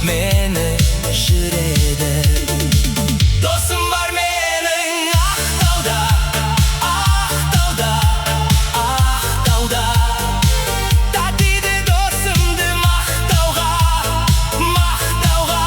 meni жүреді. Досым бар менің Ақтауда, Ақтауда, Ақтауда. Татиды досымды мақтауға, мақтауға.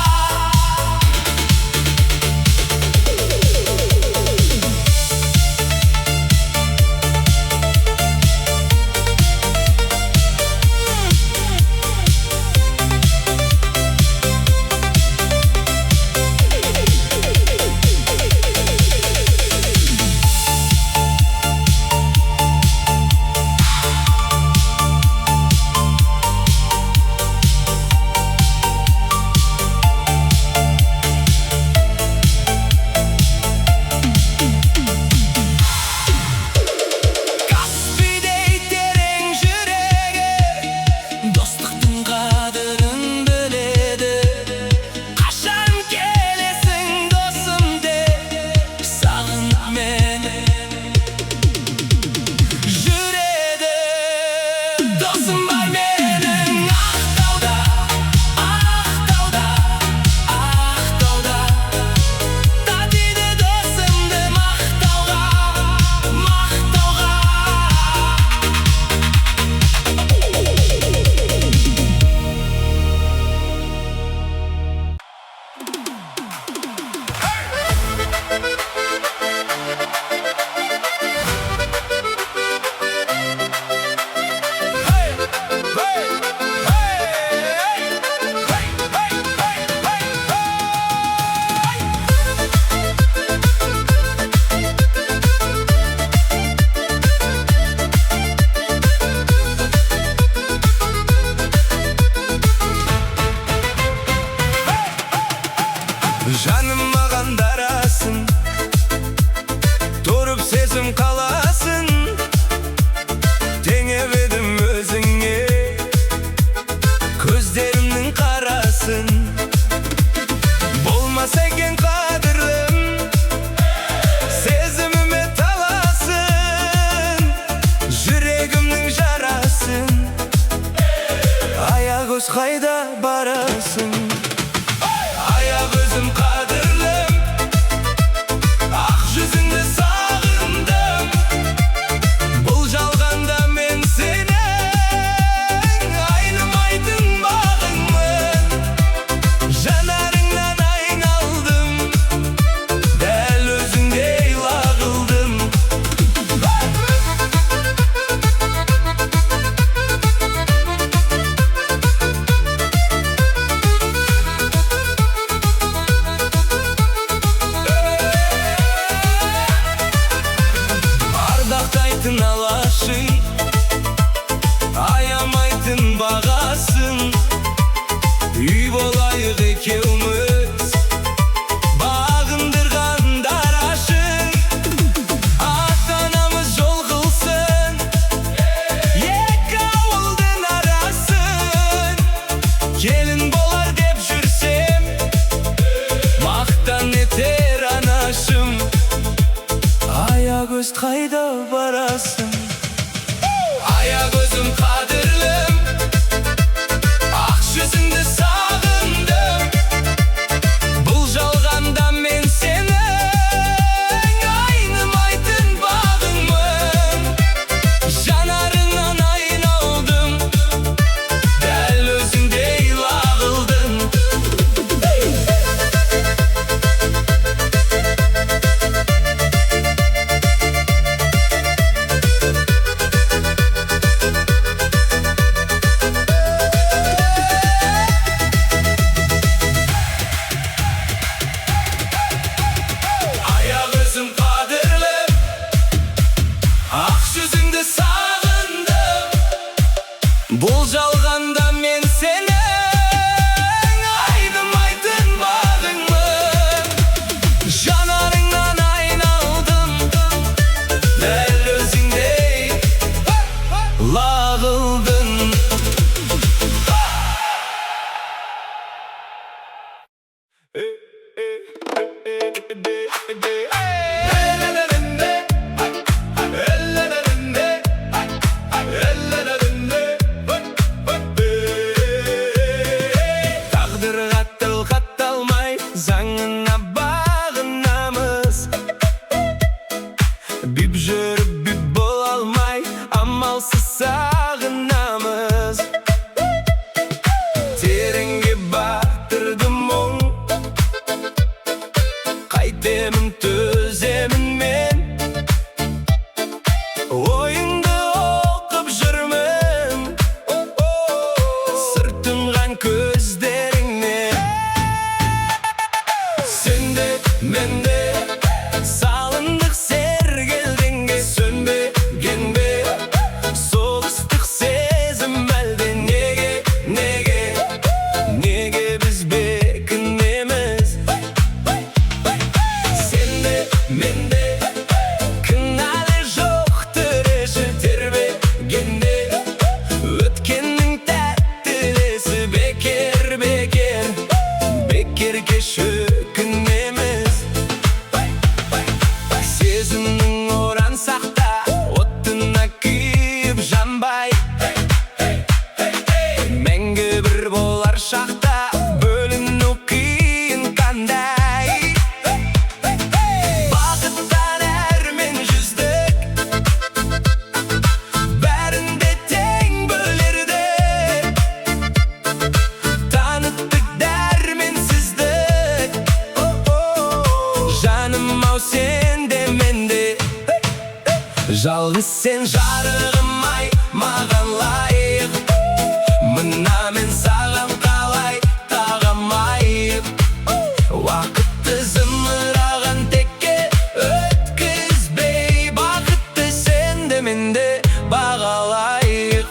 Досым бар менің Ақтауда, Ақтауда, Ақтауда. Татиды досымды мақтауға, мақтауға. Жаным маған дарасын, тұрып сезім қаласын. Теңеп едім өзіңе көздерімнің қарасын. Болмаса екен қадірлім, сезіміме таласын. Жүрегімнің жарасын, аягөз қайда барасың? Аягөзім қадірлім, ақ жүзіңді сағындым. Бұл жалғанда мен сенің айнымайтын бағыңмын. Жанарыңнан айналдым, дәл өзіңдей лағылдым. Ардақтайтын алашы, аямайтын бағасын. Үй болайық екеуміз, бағындырғандар ашық. Ата-анамыз жол қылсын, екі ауылдың арасын. Келін болар деп жүрсем, мақтан етер анашым. Аягөз қайда барасың? Аягөзім қадірлім, ақ жүзіңді сағындым. Бұл жалғанда мен сенің айнымайтын бағыңмын. Жанарыңнан айналдым, дәл өзіңдей лағылдым. Yalnız sen жарығым ай маған лайық. Мына мен саған қалай тағамайып. Уақытты зымыраған текке өткізбей, бақытты сенде менде бағалайық.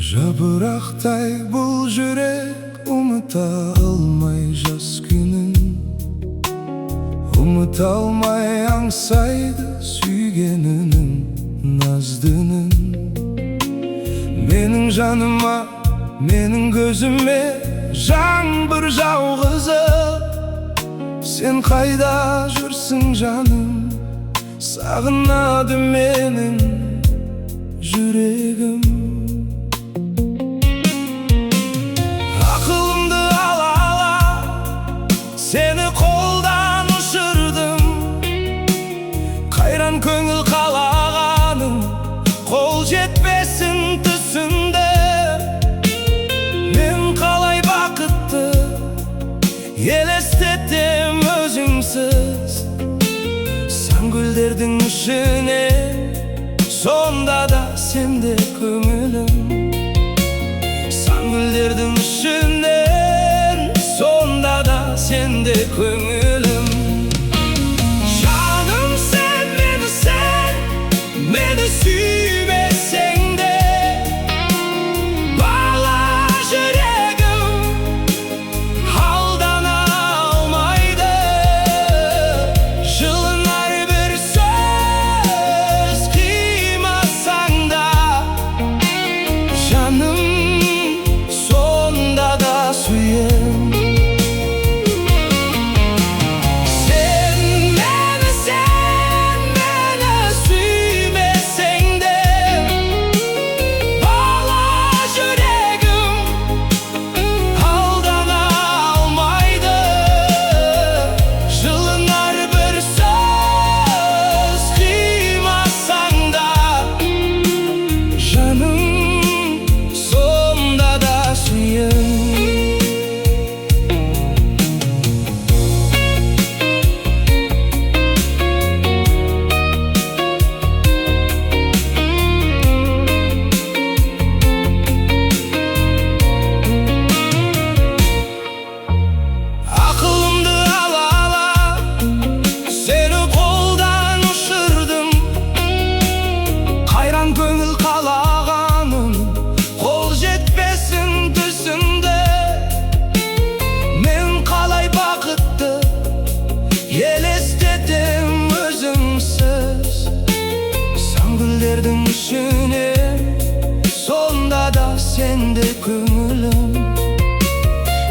Жапырақтай бұл жүрек ұмыта алмай жас күнін, ұмыта алмай аңсайды сүйгенінің наздының. Менің жаныма, менің көзіме жаңбыр жауғызып, сен қайда жүрсің жаным, сағынады менің жүрегім. Seni қолдан ұшырдым, қайран көңіл қалағаным, қол жетпесін түсімде. Мен қалай бақытты елестетем өзіңсіз, сан гүлдердің ішіне, сонда да сенде көңілім. Сан гүлдердің ішіне, sonda da sende көңілім. Жаным sen meni süymeseng de, bağla жүрегім алдана алмайды. Жылынар бір сөз қимасаң да, жаным sonda da сүйем. Güllerдің ішіне, sonda da sende көңілім.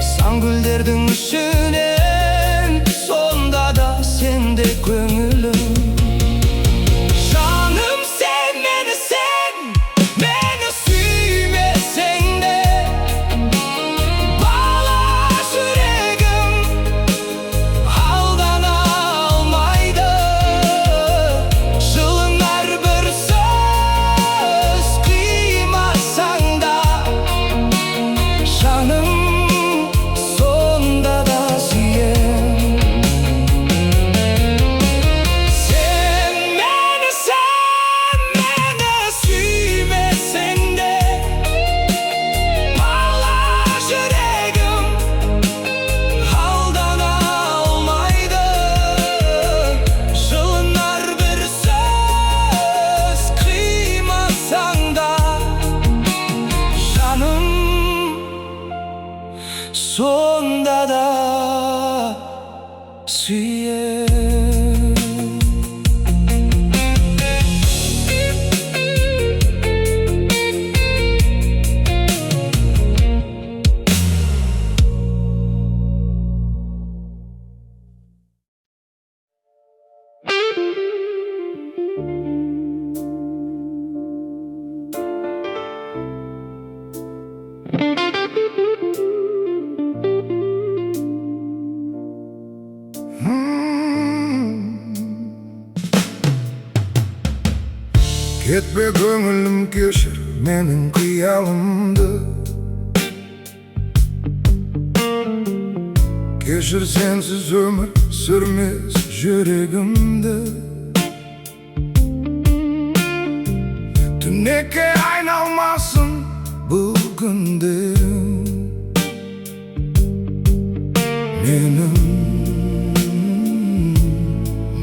Сан гүлдердің ішіне, sonda da sende көңілім. Жаным sen meni süymeseng de, bağla жүрегім алдана алмайды. Жылынар бір сөз қимасаң да, Ketme көңілім кешір менің қиялымды, кешір сенсіз өмір сүрмес жүрегімді. Түнекке айналмасын бұл күндерім, менің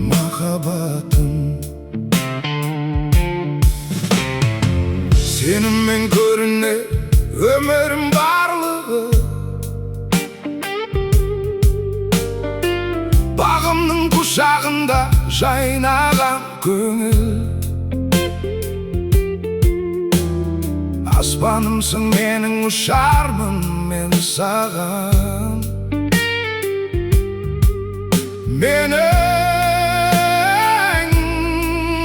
махаббатым. Сеніммен көрінер өмірім барлығы, бағымның құшағында жайнаған көңіл. Аспанымсың менің, ұшармын мен саған. Менің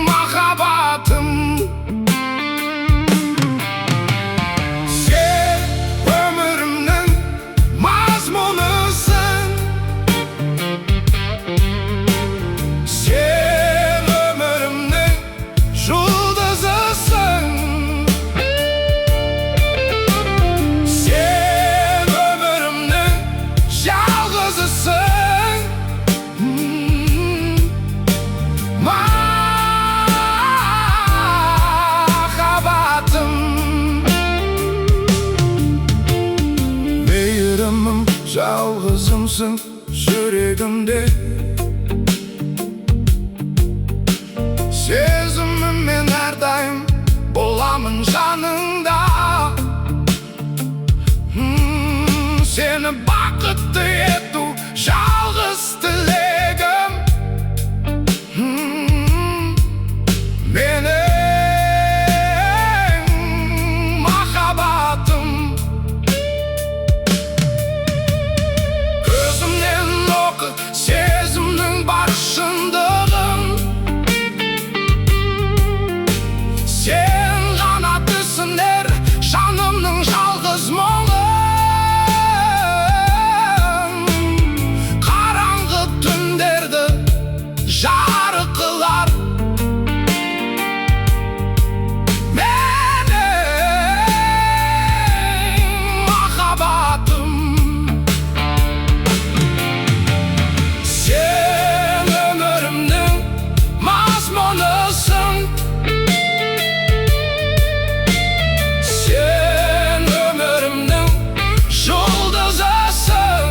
махаббатым. Сен өмірімнің мазмұнысың, сен өмірімнің жұлдызысың, сен өмірімнің жалғызысың. Махаббатым, мейірімім, жалғызымсың жүрегімде. Сезіміммен әрдайым боламын жаныңда. Сені бақытты ету жалғыз тілегім. Менің махаббатым. Көзімнен оқы сезімнің бар шындығын. Сен ғана түсінер жанымның жалғыз мұңын. Қараңғы түндерді жарық қылар менің махаббатым. Сен өмірімнің мазмұнысың, сен өмірімнің жұлдызысың,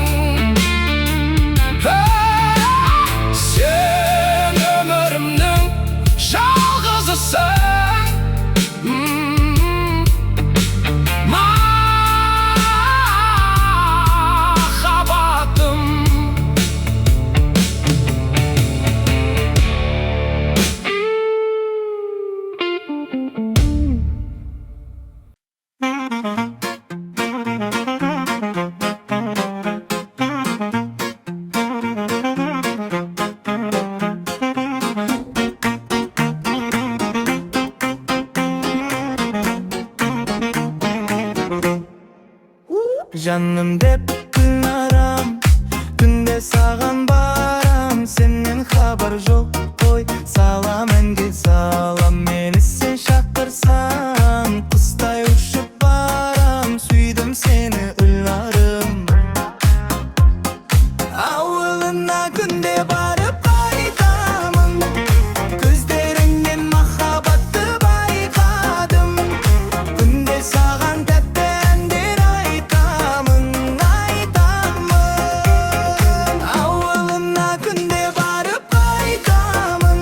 сен өмірімнің жалғызысың. Махаббатым. Жаным деп күн арам, күнде саған барам. Сенен хабар жоқ қой, салам әнге салам. Мені сен шақырсаң, құстай ұшып барам. Сүйдім сені ұларым, ауылына күнде барып қайтамын. Көздеріңнен махаббатты байқадым. Күнде саған тәтті әндер айтамын, айтамын. Ауылына күнде барып қайтамын.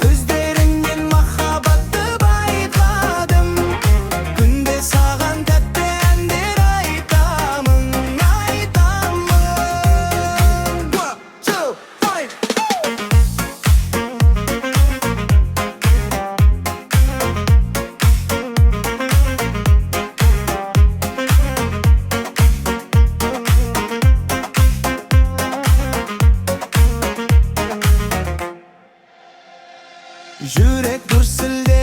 Көздеріңнен махаббатты байқадым. Күнде саған тәтті әндер айтамын, айтамын. 1, 2, 5. Жүрек дүрсілдеп